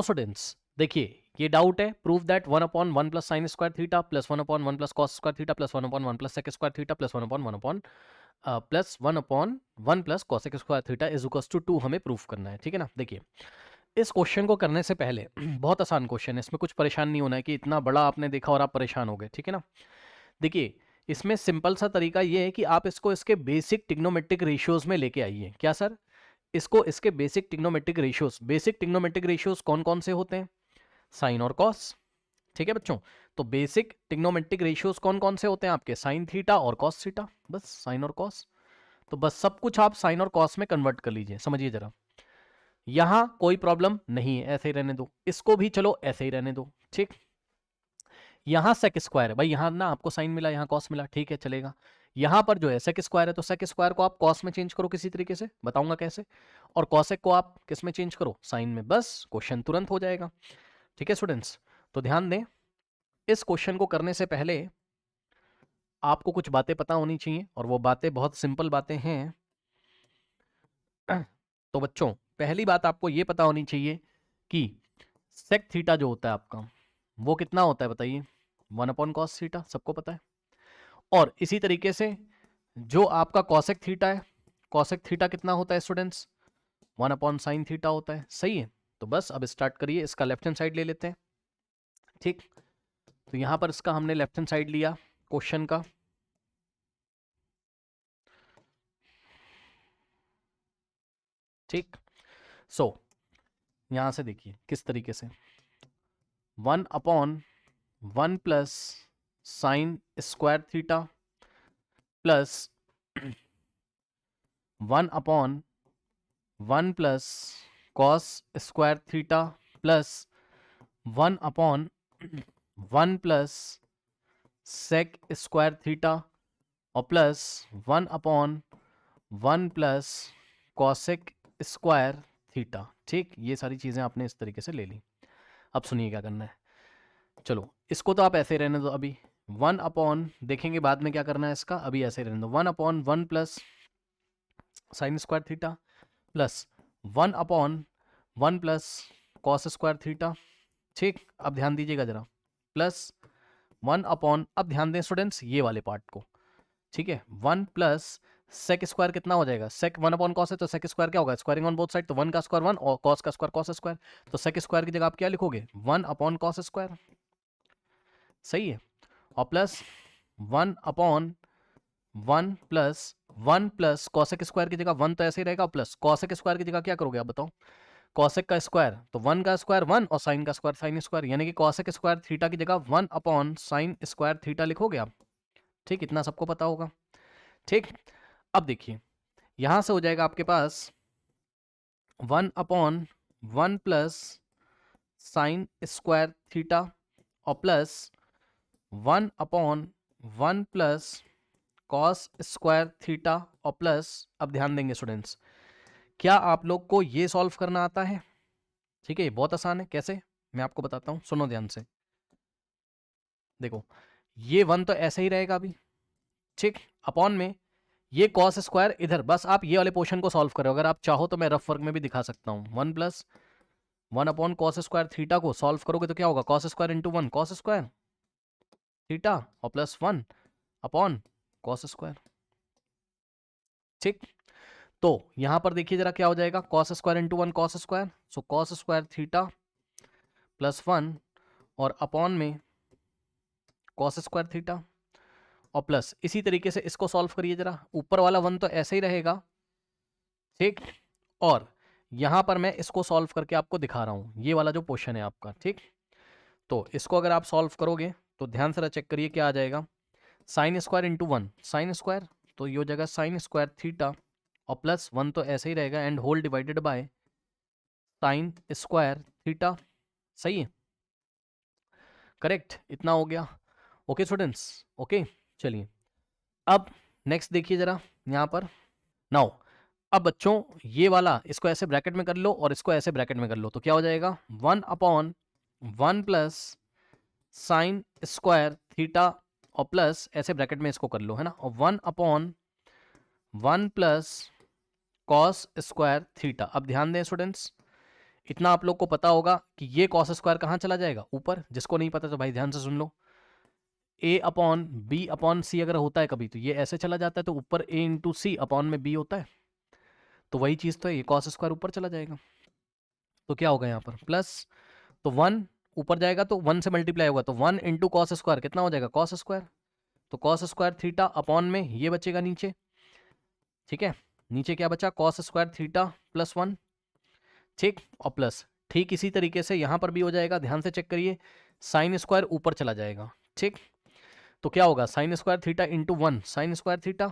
Students देखिए, ये doubt है, prove that 1/1 plus sine square theta plus 1/1 plus cos square theta plus 1/1 plus sec square theta plus 1/1 plus cosec square theta is equal to 2 हमें proof करना है। ठीक है ना। देखिए, इस क्वेश्चन को करने से पहले बहुत आसान क्वेश्चन है, इसमें कुछ परेशान नहीं होना है कि इतना बड़ा आपने देखा और आप परेशान हो गए। ठीक है ना। देखिए, इसमें सिंपल सा तरीका ये है कि आप इसको इसके बेसिक ट्रिग्नोमेट्रिक रेशियोज में लेके आइए। क्या सर? इसको इसके बेसिक ट्रिग्नोमेट्रिक रेशियोज कौन कौन से होते हैं? साइन और कॉस। ठीक है बच्चों। तो बेसिक ट्रिग्नोमेट्रिक रेशियोज कौन कौन से होते हैं आपके? साइन थीटा और कॉस थीटा, बस साइन और कॉस। तो बस सब कुछ आप साइन और कॉस में कन्वर्ट कर लीजिए। समझिए जरा, यहां कोई प्रॉब्लम नहीं है, ऐसे ही रहने दो। इसको भी चलो ऐसे ही रहने दो। ठीक। यहां सेक स्क्वायर है भाई, यहां ना आपको साइन मिला, यहां कॉस मिला, ठीक है चलेगा। यहां पर जो है सेक स्क्वायर है, तो सेक स्क्वायर को आप कॉस में चेंज करो किसी तरीके से, बताऊंगा कैसे। और कॉसेक को आप किस में चेंज करो? साइन में। बस क्वेश्चन तुरंत हो जाएगा। ठीक है स्टूडेंट्स, तो ध्यान दें, इस क्वेश्चन को करने से पहले आपको कुछ बातें पता होनी चाहिए, और वो बातें बहुत सिंपल बातें हैं। तो बच्चों, पहली बात आपको ये पता होनी चाहिए कि सेक थीटा जो होता है आपका, वो कितना होता है बताइए? 1/cos थीटा, सबको पता है। और इसी तरीके से जो आपका कॉसेक थीटा है, कॉसेक थीटा कितना होता है स्टूडेंट्स? 1/sin थीटा होता है। सही है। तो बस अब स्टार्ट करिए, इसका लेफ्ट हैंड साइड ले लेते हैं। ठीक। तो यहां पर इसका हमने लेफ्ट हैंड साइड लिया क्वेश्चन का। ठीक। सो यहां से देखिए किस तरीके से, 1/1 plus sine square theta plus 1/1 plus cos square theta plus 1/1 plus sec square theta और plus 1/1 plus cosec square theta. ठीक, ये सारी चीज़ें आपने इस तरीके से ले ली। अब सुनिए क्या करना है। चलो, इसको तो आप ऐसे ही रहने दो अभी। 1/, देखेंगे बाद में क्या करना है इसका, अभी ऐसे ही रहने दो। 1/1 plus sine square theta plus 1/1 plus cos square theta. ठीक, अब ध्यान दीजिएगा जरा, प्लस 1/, अब ध्यान दें स्टूडेंट्स ये वाले पार्ट को। ठीक है, 1 प्लस सेक स्क्वायर कितना हो जाएगा? सेक 1/cos है तो सेक स्क्वायर क्या होगा? स्क्वायरिंग ऑन बोथ साइड, तो 1 का स्क्वायर 1 और कॉस का स्क्वायर कॉस स्क्वायर। तो सेक स्क्वायर की जगह आप क्या लिखोगे? 1/cos square. सही है। और प्लस 1/1 प्लस कॉसेक स्क्वायर की जगह 1 तो ऐसे ही रहेगा, प्लस कॉसेक स्क्वायर की जगह क्या करोगे आप बताओ? कॉसेक का स्क्वायर तो 1 का स्क्वायर 1 और साइन का स्क्वायर साइन स्क्वायर, यानी कि कॉसेक स्क्वायर थीटा की जगह 1/sin स्क्वायर थीटा लिखोगे आप। ठीक, इतना सबको पता होगा। ठीक। अब देखिए, यहां से हो जाएगा आपके पास 1/1 प्लस साइन स्क्वायर थीटा और plus 1/1 plus cos square theta और प्लस, अब ध्यान देंगे स्टूडेंट्स, क्या आप लोग को ये सॉल्व करना आता है? ठीक है, बहुत आसान है। कैसे, मैं आपको बताता हूं, सुनो ध्यान से। देखो, ये 1 तो ऐसे ही रहेगा अभी। ठीक, अपॉन में ये कॉस स्क्वायर इधर, बस आप ये वाले पोर्शन को सॉल्व करो। अगर आप चाहो तो मैं रफ वर्क में भी दिखा सकता हूं। 1 प्लस 1/cos स्क्वायर थीटा को सॉल्व करोगे तो क्या होगा? Cos square into 1 cos square theta और प्लस 1/cos स्क्वायर। ठीक। तो यहां पर देखिए जरा क्या हो जाएगा, cos square into 1 cos square, so cos square theta plus 1 और अपॉन में कॉस स्क्वायर थीटा और प्लस, इसी तरीके से इसको सॉल्व करिए जरा। ऊपर वाला 1 तो ऐसे ही रहेगा। ठीक। और यहां पर मैं इसको सॉल्व करके आपको दिखा रहा हूं, ये वाला जो पोर्शन है आपका। ठीक। तो इसको अगर आप सॉल्व करोगे तो ध्यान से चेक करिए क्या आ जाएगा। Sine square into 1 sine square, तो ये हो जाएगा साइन स्क्वायर थीटा और प्लस 1 तो ऐसे ही रहेगा and whole divided by sine square theta. सही है, करेक्ट, इतना हो गया। Okay students, okay. चलिए, अब नेक्स्ट देखिए जरा यहाँ पर। नाउ, अब बच्चों ये वाला इसको ऐसे ब्रैकेट में कर लो और इसको ऐसे ब्रैकेट में कर लो, तो क्या हो जाएगा? 1/1 प्लस साइन स्क्वायर थीटा और प्लस ऐसे ब्रैकेट में इसको कर लो, है ना। और 1/1 प्लस कॉस स्क्वायर थीटा। अब ध्यान दें स्टूडेंट्स, इतना आप लोग को पता होगा कि ये कॉस स्क्वायर कहाँ चला जाएगा, ऊपर। जिसको नहीं पता तो भाई ध्यान से सुन लो, ए अपॉन बी अपॉन सी अगर होता है कभी तो ये ऐसे चला जाता है, तो ऊपर ए इंटू सी अपॉन में बी होता है, तो वही चीज़ तो है, ये कॉस स्क्वायर ऊपर चला जाएगा। तो क्या होगा यहाँ पर प्लस, तो 1 ऊपर जाएगा तो 1 से मल्टीप्लाई होगा, तो 1 इंटू कॉस स्क्वायर कितना हो जाएगा, कॉस स्क्वायर। तो कॉस स्क्वायर थीटा अपॉन में ये बचेगा नीचे, ठीक है। नीचे क्या बचा, कॉस स्क्वायर थीटा प्लस 1, ठीक। और प्लस ठीक इसी तरीके से यहां पर भी हो जाएगा, ध्यान से चेक करिए, साइन स्क्वायर ऊपर चला जाएगा, ठीक। तो क्या होगा, sign square theta into 1 sine square theta,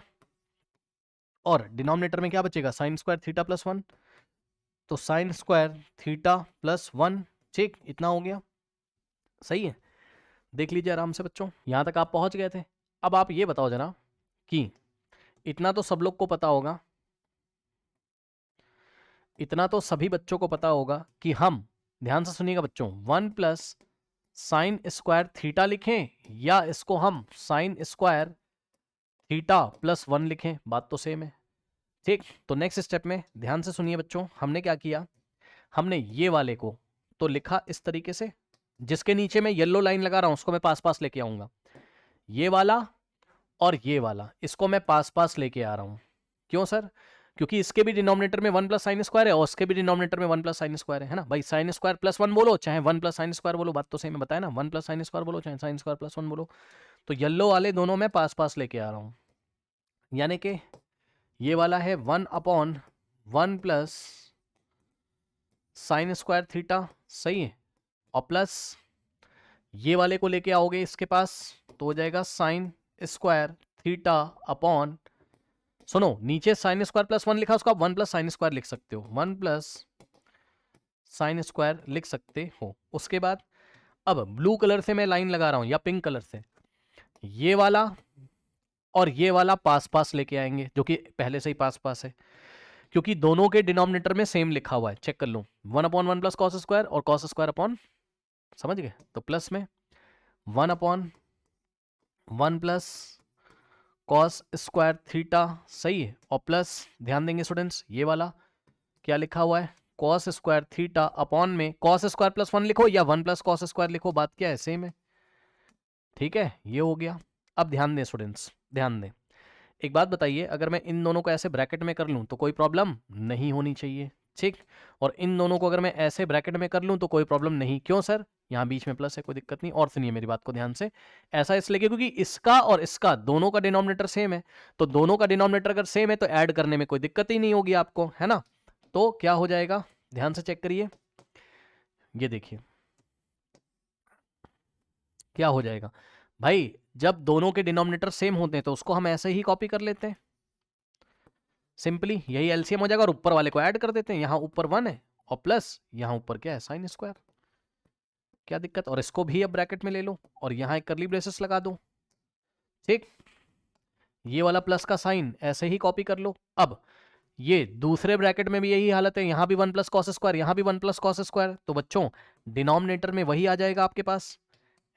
और डिनोमिनेटर में क्या बचेगा, साइन स्क्वायर थीटा प्लस 1, तो साइन स्क्वायर थीटा प्लस 1, ठीक। इतना हो गया, सही है। देख लीजिए आराम से बच्चों, यहां तक आप पहुंच गए थे। अब आप ये बताओ जरा कि इतना तो सब लोग को पता होगा, इतना तो सभी बच्चों को पता होगा कि हम, ध्यान से सुनिएगा बच्चों, 1 प्लस साइन स्क्वायर थीटा लिखें या इसको हम साइन स्क्वायर थीटा प्लस 1 लिखें, बात तो सेम है, ठीक। तो नेक्स्ट स्टेप में ध्यान से सुनिए बच्चों, हमने क्या किया, हमने ये वाले को तो लिखा इस तरीके से, जिसके नीचे मैं येलो लाइन लगा रहा हूं उसको मैं पास पास लेके आऊंगा, ये वाला और ये वाला, इसको मैं पास पास लेके आ रहा हूं। क्यों सर, क्योंकि इसके भी डिनोमिनेटर में 1 प्लस साइन स्क्वायर है और उसके भी डिनोमिनेटर में 1 प्लस साइन स्क्वायर है ना भाई। साइन स्क्वायर प्लस 1 बोलो चाहे 1 प्लस साइन स्क्वायर बोलो, बात तो सही में बताया ना, 1 प्लस साइन स्क्वायर बोलो चाहे साइन स्क्वायर प्लस 1 बोलो। तो येलो वाले दोनों में पास पास लेके आ रहा हूं, यानी कि ये वाला है 1 upon 1 plus sine square theta, सही है, और प्लस ये वाले को लेके आओगे इसके पास तो हो जाएगा साइन स्क्वायर थीटा अपॉन, सुनो नीचे साइन स्क्वायर प्लस 1 लिखा, उसको आप 1 प्लस साइन स्क्वायर लिख सकते हो, 1 प्लस साइन स्क्वायर लिख सकते हो। उसके बाद अब ब्लू कलर से मैं लाइन लगा रहा हूं या पिंक कलर से, ये वाला और ये वाला पास पास लेके आएंगे, जो कि पहले से ही पास पास है, क्योंकि दोनों के डिनोमिनेटर में सेम लिखा हुआ है, चेक कर लो, 1 अपॉन 1 प्लस कॉस स्क्वायर और कॉस स्क्वायर अपॉन, समझ गए, तो प्लस में 1 upon 1 plus cos square theta, सही है, और प्लस ध्यान देंगे स्टूडेंट्स, ये वाला क्या लिखा हुआ है, कॉस स्क्वायर थीटा अपॉन में कॉस स्क्वायर प्लस 1 लिखो या 1 प्लस कॉस स्क्वायर लिखो, बात क्या है, सेम है, ठीक है, ये हो गया। अब ध्यान दें स्टूडेंट्स, ध्यान दें, एक बात बताइए, अगर मैं इन दोनों को ऐसे ब्रैकेट में कर लूं तो कोई प्रॉब्लम नहीं होनी चाहिए, ठीक। और इन दोनों को अगर मैं ऐसे ब्रैकेट में कर लूं तो कोई प्रॉब्लम नहीं, क्यों सर, यहां बीच में प्लस है, कोई दिक्कत नहीं। और सुनिए मेरी बात को ध्यान से, ऐसा इसलिए क्योंकि इसका और इसका दोनों का डिनोमिनेटर सेम है, तो दोनों का डिनोमिनेटर अगर सेम है तो ऐड करने में कोई दिक्कत ही नहीं होगी आपको, है ना। तो क्या हो जाएगा, ध्यान से चेक करिए, ये देखिए क्या हो जाएगा भाई, जब दोनों के डिनोमिनेटर सेम होते हैं तो उसको हम ऐसे ही कॉपी कर लेते हैं, सिंपली यही एलसीएम हो जाएगा, और ऊपर वाले को ऐड कर देते हैं, यहां ऊपर 1 है और प्लस यहां ऊपर क्या है, साइन स्क्वायर, क्या दिक्कत, और इसको भी अब ब्रैकेट में ले लो और यहां एक कर्ली ब्रेसेस लगा दो, ठीक। ये वाला प्लस का साइन ऐसे ही कॉपी कर लो। अब ये दूसरे ब्रैकेट में भी यही हालत है, यहां भी 1 प्लस कॉस स्क्वायर, यहां भी 1 प्लस कॉस स्क्वायर, तो बच्चों डिनोमिनेटर में वही आ जाएगा आपके पास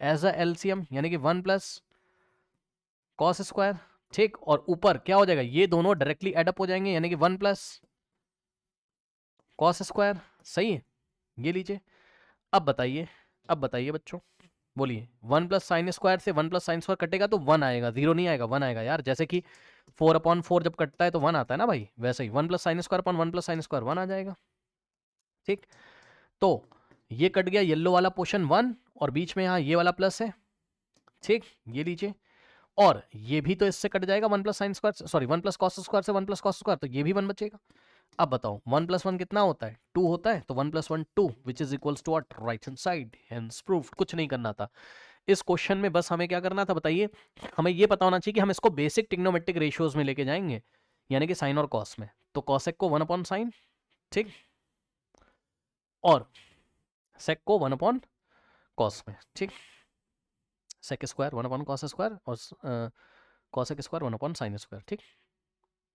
एज अ एलसीएम, यानी कि 1 प्लस कॉस स्क्वायर, ठीक। और ऊपर क्या हो जाएगा, ये दोनों डायरेक्टली एडअप हो जाएंगे, यानी कि 1 प्लस कॉस स्क्वायर, सही है, ये लीजिए। अब बताइए, अब बताइए बच्चों, बोलिए, 1 प्लस साइन स्क्वायर से 1 प्लस साइन स्क्वायर कटेगा तो 1 आएगा, 0 नहीं आएगा, 1 आएगा यार, जैसे कि 4 अपॉन 4 जब कटता है तो 1 आता है ना भाई, वैसे ही 1 plus sine square upon 1 plus sine square 1 आ जाएगा, ठीक। तो ये कट गया येलो वाला पोर्शन 1, और बीच में यहाँ ये वाला प्लस है, ठीक, ये लीजिए। और ये भी तो इससे कट जाएगा, 1 plus sine square, sorry 1 plus cos square से 1 प्लस कॉस स्क्वायर, तो ये भी 1 बचेगा। अब बताओ 1 प्लस 1 कितना होता है, 2 होता है, तो 1 plus 1 2 which is equals to what, right hand side, hence proved. कुछ नहीं करना था इस क्वेश्चन में, बस हमें क्या करना था बताइए, हमें ये पता होना चाहिए कि हम इसको बेसिक ट्रिग्नोमेट्रिक रेशियोज में लेके जाएंगे, यानी कि साइन और कॉस में, तो कॉसेक को 1 अपॉन साइन, ठीक, और सेक को 1 अपॉन कॉस में, ठीक, sec square 1 upon cos square और cosec square 1 upon sine square, ठीक।